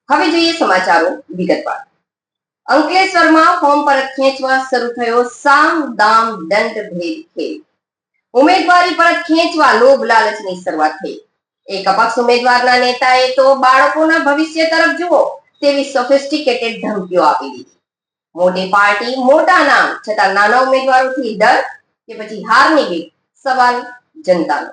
હવે જોઈએ સમાચારો વિગતવાર. અંકલેશ્વરમાં ફોર્મ પરત ખેંચવા શરૂ થયો સામ દામ દંડ ભેદ ખેલ. ઉમેદવારી પરત ખેંચવા લોભ લાલચની શરૂઆત થઈ. એક અપક્ષ ઉમેદવારના નેતાએ તો બાળકોના ભવિષ્ય તરફ જુઓ તેવી સોફિસ્ટિકેટેડ ધમકીઓ આપી દીધી. મોટી પાર્ટી, મોટા નામ છતાં નાના ઉમેદવારોથી ડર કે પછી હારની બીક? સવાલ જનતાનો.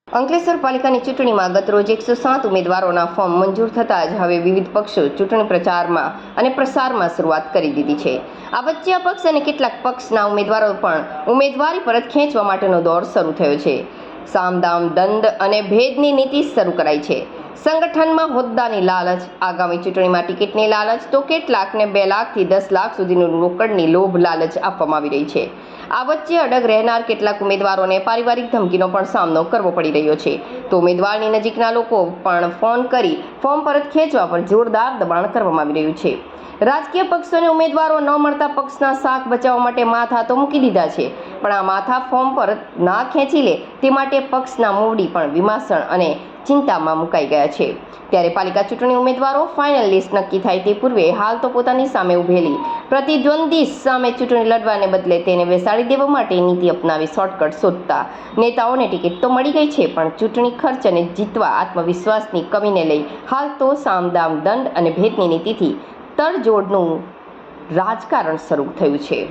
અંકલેશ્વર પાલિકાની ચૂંટણીમાં ગતરોજ 107 ઉમેદવારોના ફોર્મ મંજૂર થતાં જ હવે વિવિધ પક્ષો ચૂંટણી પ્રચારમાં અને પ્રસારમાં શરૂઆત કરી દીધી છે. આ વચ્ચે અપક્ષ અને કેટલાક પક્ષના ઉમેદવારો પણ ઉમેદવારી પરત ખેંચવા માટેનો દોર શરૂ થયો છે. સામદામ દંડ અને ભેદની નીતિ શરૂ કરાઈ છે. સંગઠનમાં હોદ્દાની લાલચ, આગામી ચૂંટણીમાં ટિકિટની લાલચ, તો કેટલાકને 2 લાખથી 10 લાખ સુધીનું રોકડની લોભ લાલચ આપવામાં આવી રહી છે. આ વચ્ચે અડગ રહેનાર કેટલાક ઉમેદવારોને પારિવારિક ધમકીનો પણ સામનો કરવો પડી રહ્યો છે. તો ઉમેદવારની નજીકના લોકો પણ ફોન કરી ફોર્મ પરત ખેંચવા પર જોરદાર દબાણ કરવામાં આવી રહ્યું છે. રાજકીય પક્ષોને ઉમેદવારો ન મળતા પક્ષના શાખ બચાવવા માટે માથા તો મૂકી દીધા છે, પણ આ માથા ફોર્મ પરત ના ખેંચી લે તે માટે પક્ષના મૂવડી પણ વિમાસણ અને ચિંતામાં મુકાઈ ગયા છે. ત્યારે પાલિકા ચૂંટણી ઉમેદવારો ફાઇનલ લિસ્ટ નક્કી થાય તે પૂર્વે હાલ તો પોતાની સામે ઉભેલી પ્રતિદ્વંદી સામે ચૂંટણી લડવાને બદલે તેને બેસાડી દેવા માટે નીતિ અપનાવી શોર્ટકટ શોધતા નેતાઓને ટિકિટ તો મળી ગઈ છે, પણ ચૂંટણી ખર્ચ અને જીતવા આત્મવિશ્વાસની કમીને લઈ હાલ તો સામદામ દંડ અને ભેદની નીતિથી તડજોડનું રાજકારણ શરૂ થયું છે.